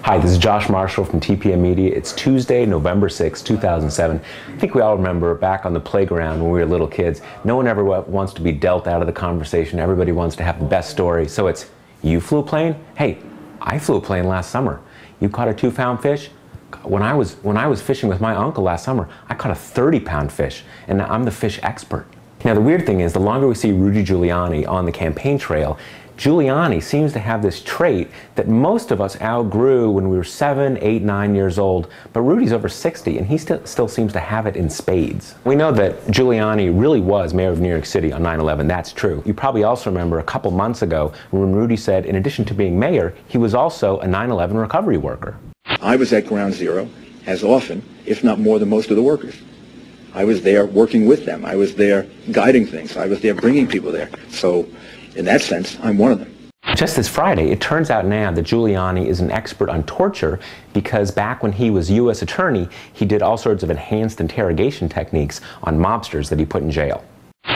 Hi, this is Josh Marshall from TPM Media. It's Tuesday, November 6, 2007. I think we all remember back on the playground when we were little kids, no one ever wants to be dealt out of the conversation. Everybody wants to have the best story. So it's, you flew a plane? Hey, I flew a plane last summer. You caught a 2-pound fish? When I was fishing with my uncle last summer, I caught a 30-pound fish, and I'm the fish expert. Now the weird thing is, the longer we see Rudy Giuliani on the campaign trail, Giuliani seems to have this trait that most of us outgrew when we were 7, 8, 9 years old, but Rudy's over 60 and he still seems to have it in spades. We know that Giuliani really was mayor of New York City on 9/11, that's true. You probably also remember a couple months ago when Rudy said in addition to being mayor, he was also a 9/11 recovery worker. I was at Ground Zero as often, if not more than most of the workers. I was there working with them. I was there guiding things. I was there bringing people there. So in that sense, I'm one of them. Just this Friday, it turns out now that Giuliani is an expert on torture because back when he was U.S. attorney, he did all sorts of enhanced interrogation techniques on mobsters that he put in jail.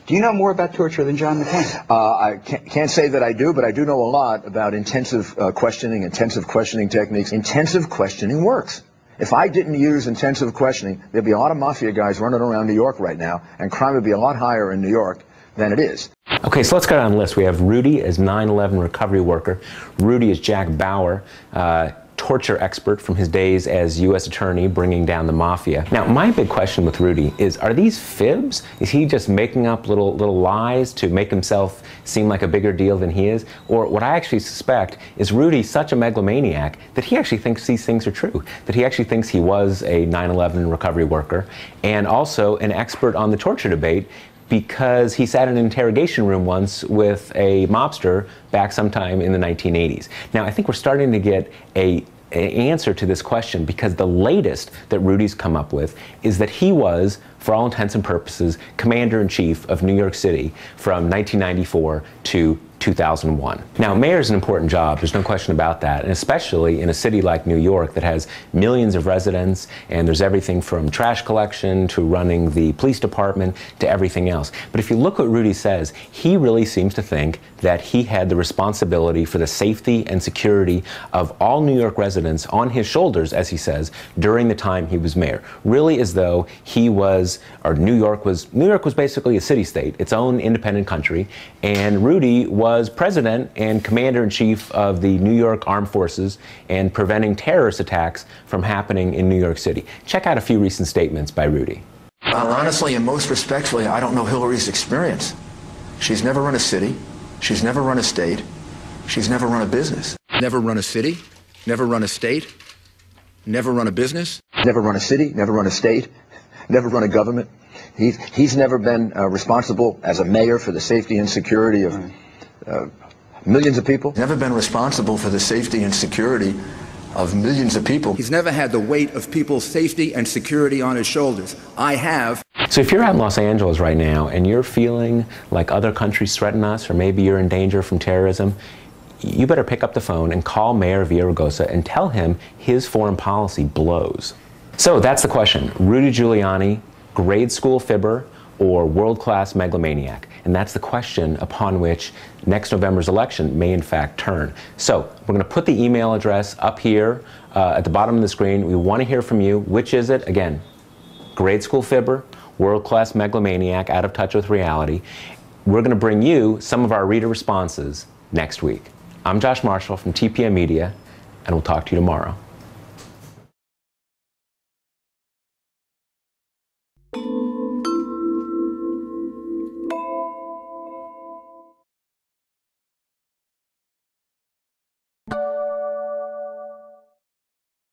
Do you know more about torture than John McCain? I can't say that I do, but I do know a lot about intensive questioning techniques. Intensive questioning works. If I didn't use intensive questioning, there'd be a lot of mafia guys running around New York right now, and crime would be a lot higher in New York than it is. Okay, so let's go down the list. We have Rudy as 9/11 recovery worker. Rudy is Jack Bauer, torture expert from his days as U.S. attorney, bringing down the mafia. Now, my big question with Rudy is, are these fibs? Is he just making up little lies to make himself seem like a bigger deal than he is? Or what I actually suspect is Rudy such a megalomaniac that he actually thinks these things are true, that he actually thinks he was a 9/11 recovery worker and also an expert on the torture debate, because he sat in an interrogation room once with a mobster back sometime in the 1980s. Now, I think we're starting to get an answer to this question, because the latest that Rudy's come up with is that he was, for all intents and purposes, commander-in-chief of New York City from 1994 to 2001. Now, mayor is an important job, there's no question about that, and especially in a city like New York that has millions of residents, and there's everything from trash collection to running the police department to everything else. But if you look what Rudy says, he really seems to think that he had the responsibility for the safety and security of all New York residents on his shoulders, as he says, during the time he was mayor. Really as though he was, or New York was basically a city-state, its own independent country, and Rudy was president and commander-in-chief of the New York Armed Forces and preventing terrorist attacks from happening in New York City. Check out a few recent statements by Rudy. Honestly and most respectfully, I don't know Hillary's experience. She's never run a city. She's never run a state. She's never run a business. Never run a city, never run a state, never run a business. Never run a city, never run a state, never run a government. He's never been responsible as a mayor for the safety and security of millions of people. Never been responsible for the safety and security of millions of people. He's never had the weight of people's safety and security on his shoulders. I have. So if you're out in Los Angeles right now and you're feeling like other countries threaten us, or maybe you're in danger from terrorism, you better pick up the phone and call Mayor Villaraigosa and tell him his foreign policy blows. So that's the question. Rudy Giuliani, grade school fibber, or world-class megalomaniac? And that's the question upon which next November's election may in fact turn. So we're going to put the email address up here at the bottom of the screen. We want to hear from you. Which is it? Again, grade school fibber, world-class megalomaniac, out of touch with reality. We're going to bring you some of our reader responses next week. I'm Josh Marshall from TPM Media, and we'll talk to you tomorrow.